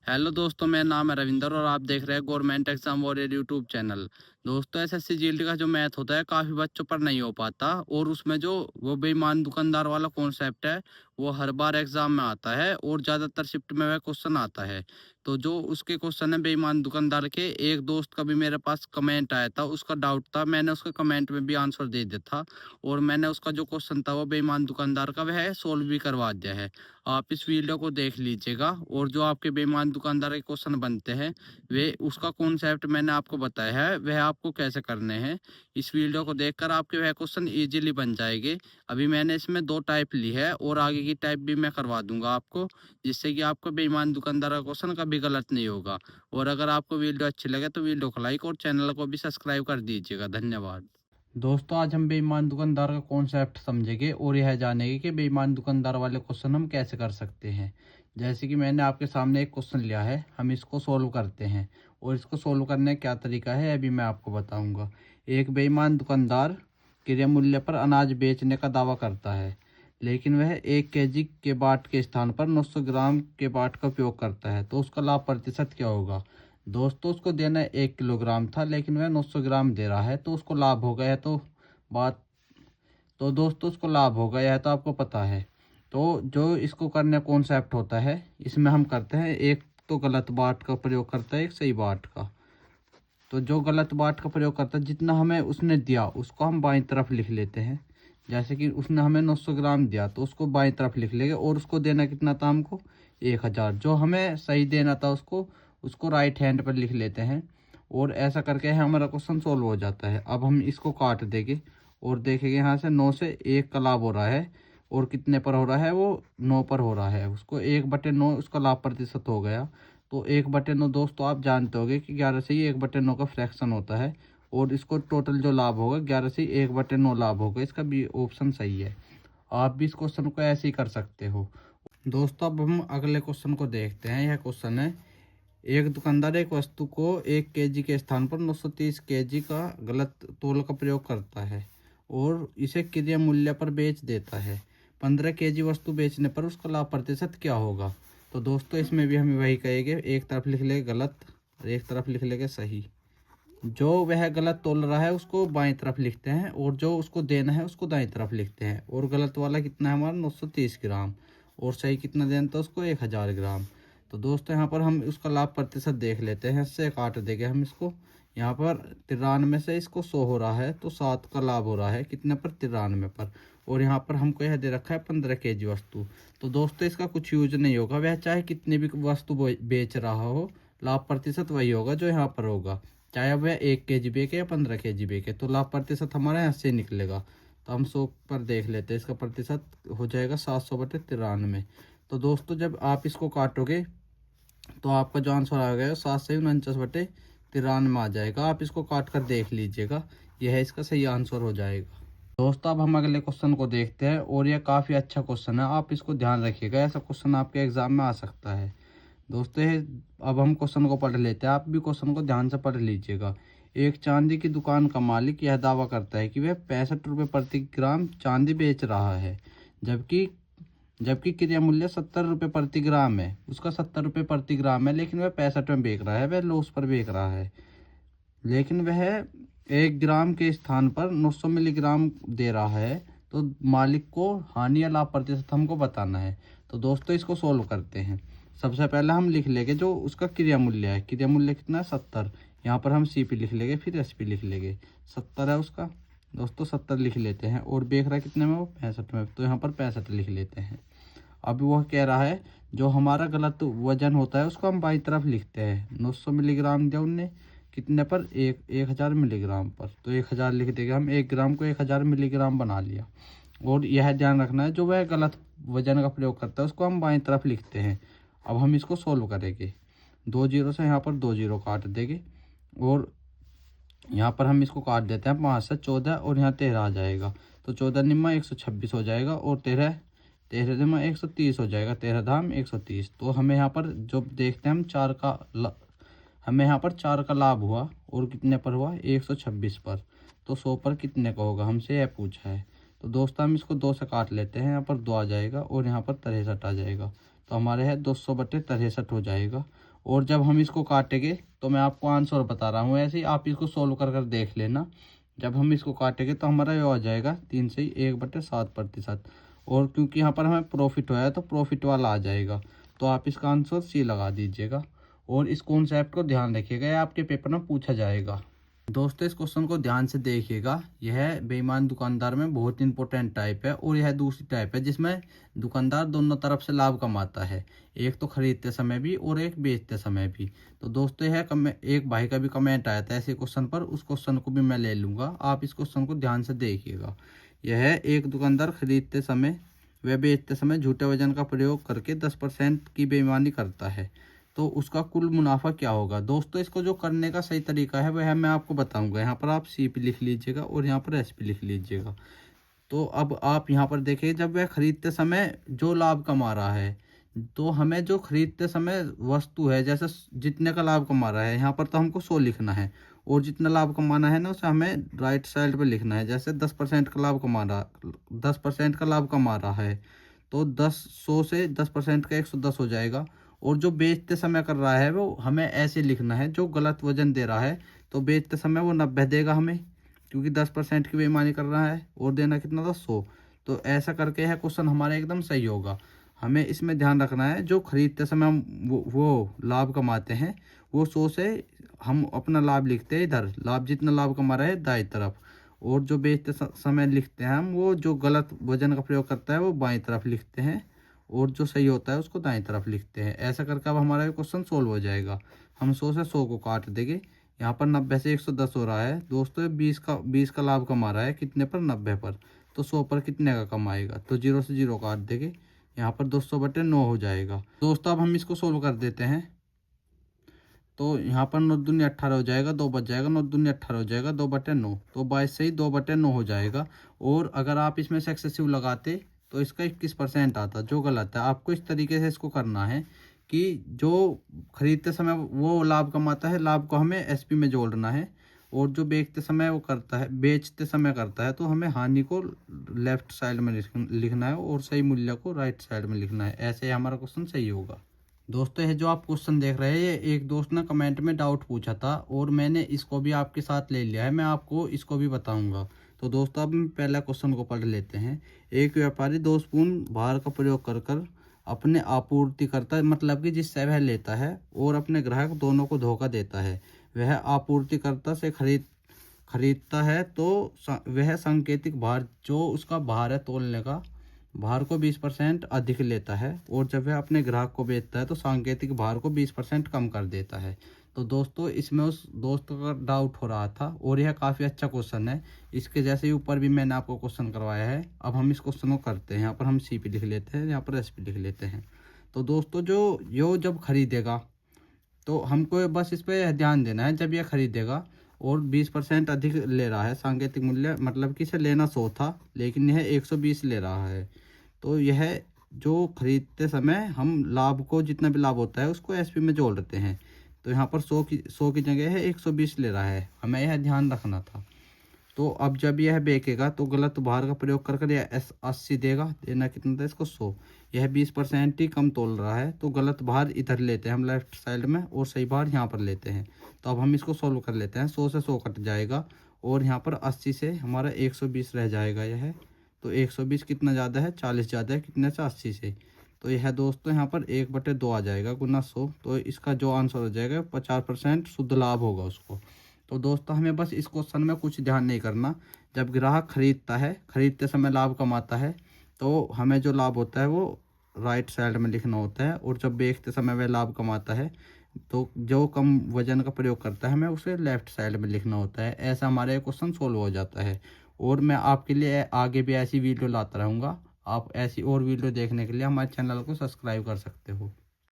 Hello दोस्तों, मेरा नाम है रविंदर और आप देख रहे हैं government exam warrior YouTube channel. दोस्तों, एसएससी जीएलटी का जो मैथ होता है काफ़ी बच्चों पर नहीं हो पाता और उसमें जो वो बेईमान दुकानदार वाला कॉन्सेप्ट है वो हर बार एग्जाम में आता है और ज़्यादातर शिफ्ट में वह क्वेश्चन आता है। तो जो उसके क्वेश्चन है बेईमान दुकानदार के, एक दोस्त का भी मेरे पास कमेंट आया था, उसका डाउट था, मैंने उसके कमेंट में भी आंसर दे दिया था और मैंने उसका जो क्वेश्चन था वो बेईमान दुकानदार का वह सोल्व भी करवा दिया है। आप इस वीडियो को देख लीजिएगा और जो आपके बेईमान दुकानदार के क्वेश्चन बनते हैं वे उसका कॉन्सेप्ट मैंने आपको बताया है वह आपको कैसे करने हैं। इस वीडियो को देखकर आपके वह क्वेश्चन इजीली बन जाएंगे। अभी मैंने इसमें 2 टाइप ली है और आगे की टाइप भी मैं करवा दूंगा आपको, जिससे कि आपको बेईमान दुकानदार का क्वेश्चन कभी गलत नहीं होगा। और अगर आपको वीडियो अच्छी लगे तो वीडियो को लाइक और चैनल को भी सब्सक्राइब कर दीजिएगा। धन्यवाद। दोस्तों, आज हम बेईमान दुकानदार का कॉन्सेप्ट समझेंगे और यह जानेंगे कि बेईमान दुकानदार वाले क्वेश्चन हम कैसे कर सकते हैं। जैसे कि मैंने आपके सामने एक क्वेश्चन लिया है, हम इसको सोल्व करते हैं और इसको सोल्व करने का क्या तरीका है अभी मैं आपको बताऊंगा। एक बेईमान दुकानदार क्रय मूल्य पर अनाज बेचने का दावा करता है, लेकिन वह 1 केजी के बाट के स्थान पर 900 ग्राम के बाट का उपयोग करता है, तो उसका लाभ प्रतिशत क्या होगा। दोस्तों, उसको देना 1 किलोग्राम था लेकिन वह 900 ग्राम दे रहा है, तो उसको लाभ हो गया। बात तो दोस्तों, उसको लाभ हो गया है तो आपको पता है। तो जो इसको करने कॉन्सेप्ट होता है, इसमें हम करते हैं एक तो गलत बाट का प्रयोग करता है, एक सही बाट का। तो जो गलत बाट का प्रयोग करता है, जितना हमें उसने दिया उसको हम बाईं तरफ लिख लेते हैं। जैसे कि उसने हमें 900 ग्राम दिया तो उसको बाईं तरफ लिख लेंगे और उसको देना कितना था हमको, 1000। जो हमें सही देना था उसको उसको राइट हैंड पर लिख लेते हैं और ऐसा करके हमारा क्वेश्चन सोल्व हो जाता है। अब हम इसको काट देंगे और देखेंगे यहाँ से 9 से 1 का लाभ हो रहा है और कितने पर हो रहा है, वो 9 पर हो रहा है। उसको 1/9 उसका लाभ प्रतिशत हो गया। तो 1/9 दोस्तों आप जानते होंगे कि 11 से ही 1/9 का फ्रैक्शन होता है और इसको टोटल जो लाभ होगा 11 से ही 1/9 लाभ होगा। इसका बी ऑप्शन सही है। आप भी इस क्वेश्चन को ऐसे ही कर सकते हो। दोस्तों, अब हम अगले क्वेश्चन को देखते हैं। यह क्वेश्चन है, एक दुकानदार एक वस्तु को 1 केजी के स्थान पर 930 केजी का गलत तोल का प्रयोग करता है और इसे क्रय मूल्य पर बेच देता है। 15 केजी वस्तु बेचने पर उसका लाभ प्रतिशत क्या होगा। तो दोस्तों, इसमें भी हम वही कहेंगे, एक तरफ लिख लेंगे गलत और एक तरफ लिख लेंगे सही। जो वह गलत तोल रहा है उसको बाईं तरफ लिखते हैं और जो उसको देना है उसको दाईं तरफ लिखते हैं। और गलत वाला कितना है हमारा, 930 ग्राम, और सही कितना देना था उसको, 1000 ग्राम। तो दोस्तों, यहाँ पर हम उसका लाभ प्रतिशत देख लेते हैं। इससे काट देंगे हम इसको। यहाँ पर 93 से इसको 100 हो रहा है तो 7 का लाभ हो रहा है, कितने पर, 93 पर। और यहाँ पर हमको यह दे रखा है 15 केजी वस्तु। तो दोस्तों, इसका कुछ यूज नहीं होगा, वह चाहे कितनी भी वस्तु बेच रहा हो, लाभ प्रतिशत वही होगा जो यहाँ पर होगा, चाहे अब वह 1 केजी बेके या 15 केजी बेके। तो लाभ प्रतिशत हमारा यहाँ से निकलेगा। तो हम 100 पर देख लेते हैं, इसका प्रतिशत हो जाएगा 700/93। तो दोस्तों, जब आप इसको काटोगे तो आपका जो आंसर आ गया 749/93 आ जाएगा। आप इसको काट कर देख लीजिएगा, यह है इसका सही आंसर हो जाएगा। दोस्तों, अब हम अगले क्वेश्चन को देखते हैं और यह काफ़ी अच्छा क्वेश्चन है, आप इसको ध्यान रखिएगा, ऐसा क्वेश्चन आपके एग्जाम में आ सकता है। दोस्तों, अब हम क्वेश्चन को पढ़ लेते हैं, आप भी क्वेश्चन को ध्यान से पढ़ लीजिएगा। एक चांदी की दुकान का मालिक यह दावा करता है कि वह 65 रुपये प्रति ग्राम चांदी बेच रहा है, जबकि जबकि क्रय मूल्य 70 रुपये प्रति ग्राम है। उसका 70 रुपये प्रति ग्राम है लेकिन वह 65 में बेच रहा है, वह लॉस पर बेच रहा है। लेकिन वह 1 ग्राम के स्थान पर 900 मिलीग्राम दे रहा है। तो मालिक को हानि या लाभ प्रतिशत हमको बताना है। तो दोस्तों, इसको सोल्व करते हैं। सबसे पहले हम लिख लेंगे जो उसका क्रिया मूल्य है। क्रिया मूल्य कितना है, 70। यहाँ पर हम सी पी लिख लेंगे, फिर एस पी लिख लेंगे। 70 है उसका। दोस्तों, 70 लिख लेते हैं और बेच रहा है कितने में, वो 65 में, तो यहाँ पर 65 लिख लेते हैं। अब वह कह रहा है जो हमारा गलत वजन होता है उसको हम बाईं तरफ लिखते हैं। 900 मिलीग्राम दिया उनने, कितने पर, 1000 मिलीग्राम पर, तो 1000 लिख देंगे हम। 1 ग्राम को 1000 मिलीग्राम बना लिया। और यह ध्यान रखना है जो वह गलत वजन का प्रयोग करता है उसको हम बाईं तरफ लिखते हैं। अब हम इसको सोल्व करेंगे। 2 जीरो से यहाँ पर 2 जीरो काट देंगे और यहाँ पर हम इसको काट देते हैं 5 से 14 और यहाँ 13 आ जाएगा। तो 14 निम्मा 126 हो जाएगा और 13 13 निम्मा 130 हो जाएगा। 13 धाम 130। तो हमें यहाँ पर जो देखते हैं हम हमें यहाँ पर 4 का लाभ हुआ और कितने पर हुआ, 126 पर। तो 100 पर कितने का होगा, हमसे यह पूछा है। तो दोस्तों, हम इसको 2 से काट लेते हैं। यहाँ पर 2 आ जाएगा और यहाँ पर 63 आ जाएगा। तो हमारे है 200/63 हो जाएगा। और जब हम इसको काटेंगे तो मैं आपको आंसर बता रहा हूँ, ऐसे ही आप इसको सोल्व कर कर देख लेना। जब हम इसको काटेंगे तो हमारा ये हो जाएगा 3 से 1/7%। और क्योंकि यहाँ पर हमें प्रॉफिट होया है तो प्रॉफिट वाला आ जाएगा, तो आप इसका आंसर सी लगा दीजिएगा। और इस कॉन्सेप्ट को ध्यान रखिएगा, यह आपके पेपर में पूछा जाएगा। दोस्तों इस क्वेश्चन को ध्यान से देखिएगा, यह बेईमान दुकानदार में बहुत इंपॉर्टेंट टाइप है। और यह दूसरी टाइप है जिसमें दुकानदार दोनों तरफ से लाभ कमाता है, एक तो खरीदते समय भी और एक बेचते समय भी। तो दोस्तों यह एक भाई का भी कमेंट आया था ऐसे क्वेश्चन पर, उस क्वेश्चन को भी मैं ले लूँगा, आप इस क्वेश्चन को ध्यान से देखिएगा। यह एक दुकानदार खरीदते समय व बेचते समय झूठे वजन का प्रयोग करके 10% की बेईमानी करता है, तो उसका कुल मुनाफा क्या होगा। दोस्तों इसको जो करने का सही तरीका है वह मैं आपको बताऊंगा। यहाँ पर आप सी पे लिख लीजिएगा और यहाँ पर एस पे लिख लीजिएगा। तो अब आप यहाँ पर देखिए, जब वह खरीदते समय जो लाभ कमा रहा है, तो हमें जो खरीदते समय वस्तु है, जैसे जितने का लाभ कमा रहा है यहाँ पर तो हमको 100 लिखना है, और जितना लाभ कमाना है ना उसे हमें राइट साइड पे लिखना है। जैसे 10% का लाभ कमा रहा 10% का लाभ कमा रहा है, तो 100 से 10% का 110 हो जाएगा। और जो बेचते समय कर रहा है वो हमें ऐसे लिखना है, जो गलत वजन दे रहा है तो बेचते समय वो 90 देगा हमें, क्योंकि 10% की बेईमानी कर रहा है, और देना कितना था 100। तो ऐसा करके यह क्वेश्चन हमारा एकदम सही होगा। हमें इसमें ध्यान रखना है, जो खरीदते समय हम वो लाभ कमाते हैं वो 100 से हम अपना लाभ लिखते हैं इधर, लाभ जितना लाभ कमा रहा है दाईं तरफ, और जो बेचते समय लिखते हैं हम वो जो गलत वजन का प्रयोग करता है वो बाईं तरफ लिखते हैं, और जो सही होता है उसको दाईं तरफ लिखते हैं। ऐसा करके अब हमारा क्वेश्चन सोल्व हो जाएगा। हम 100 से 100 को काट देंगे, यहाँ पर 90 से 110 हो रहा है। दोस्तों 20 का लाभ कमा रहा है, कितने पर, 90 पर, तो 100 पर कितने का कमाएगा, तो 0 से 0 काट देंगे, यहाँ पर 200/9 हो जाएगा। दोस्तों अब हम इसको सोल्व कर देते हैं। तो यहाँ पर 9 दूनी 18 हो जाएगा, 2 बच जाएगा, 9 दूनी 18 हो जाएगा, 2/9, तो 22 से ही 2/9 हो जाएगा। और अगर आप इसमें से एक्सेसिव लगाते तो इसका 21% आता, जो गलत है। आपको इस तरीके से इसको करना है कि जो खरीदते समय वो लाभ कमाता है, लाभ को हमें एसपी में जोड़ना है, और जो बेचते समय वो करता है, बेचते समय करता है, तो हमें हानि को लेफ्ट साइड में लिखना है और सही मूल्य को राइट साइड में लिखना है। ऐसे हमारा क्वेश्चन सही होगा। दोस्तों ये जो आप क्वेश्चन देख रहे हैं, ये एक दोस्त ने कमेंट में डाउट पूछा था और मैंने इसको भी आपके साथ ले लिया है, मैं आपको इसको भी बताऊंगा। तो दोस्तों अब हम पहला क्वेश्चन को पढ़ लेते हैं। एक व्यापारी दोषपूर्ण भार का प्रयोग कर कर अपने आपूर्तिकर्ता, मतलब कि जिससे वह लेता है, और अपने ग्राहक दोनों को धोखा देता है। वह आपूर्तिकर्ता से खरीदता है तो वह सांकेतिक भार, जो उसका भार है तोलने का, भार को 20% अधिक लेता है, और जब वह अपने ग्राहक को बेचता है तो सांकेतिक भार को 20% कम कर देता है। तो दोस्तों इसमें उस दोस्त का डाउट हो रहा था, और यह काफ़ी अच्छा क्वेश्चन है। इसके जैसे ही ऊपर भी मैंने आपको क्वेश्चन करवाया है। अब हम इस क्वेश्चन को करते हैं। यहाँ पर हम सी पे लिख लेते हैं, यहाँ पर एस पे लिख लेते हैं। तो दोस्तों जो जब खरीदेगा तो हमको बस इस पर ध्यान देना है, जब यह खरीदेगा और 20% अधिक ले रहा है सांकेतिक मूल्य, मतलब कि इसे लेना 100 था लेकिन यह 120 ले रहा है, तो यह जो खरीदते समय हम लाभ को, जितना भी लाभ होता है उसको एसपी में जोड़ देते हैं। तो यहाँ पर 100 की जगह है 120 ले रहा है, हमें यह ध्यान रखना था। तो अब जब यह बेचेगा तो गलत भार का प्रयोग कर यह 80 देगा, देना कितना था इसको 100। यह 20% ही कम तोल रहा है, तो गलत भार इधर लेते हैं हम लेफ्ट साइड में, और सही भार यहाँ पर लेते हैं। तो अब हम इसको सोल्व कर लेते हैं। 100 से 100 कट जाएगा, और यहाँ पर 80 से हमारा 120 रह जाएगा यह। तो 120 कितना ज़्यादा है, 40 ज़्यादा है, कितने से, 80 से। तो यह दोस्तों यहाँ पर 1/2 आ जाएगा गुना 100। तो इसका जो आंसर हो जाएगा 50% शुद्ध लाभ होगा उसको। तो दोस्तों हमें बस इस क्वेश्चन में कुछ ध्यान नहीं करना। जब ग्राहक खरीदता है, खरीदते समय लाभ कमाता है, तो हमें जो लाभ होता है वो राइट साइड में लिखना होता है, और जब बेचते समय वह लाभ कमाता है तो जो कम वजन का प्रयोग करता है हमें उसे लेफ्ट साइड में लिखना होता है। ऐसा हमारा क्वेश्चन सोल्व हो जाता है। और मैं आपके लिए आगे भी ऐसी वीडियो लाता रहूँगा। आप ऐसी और वीडियो देखने के लिए हमारे चैनल को सब्सक्राइब कर सकते हो।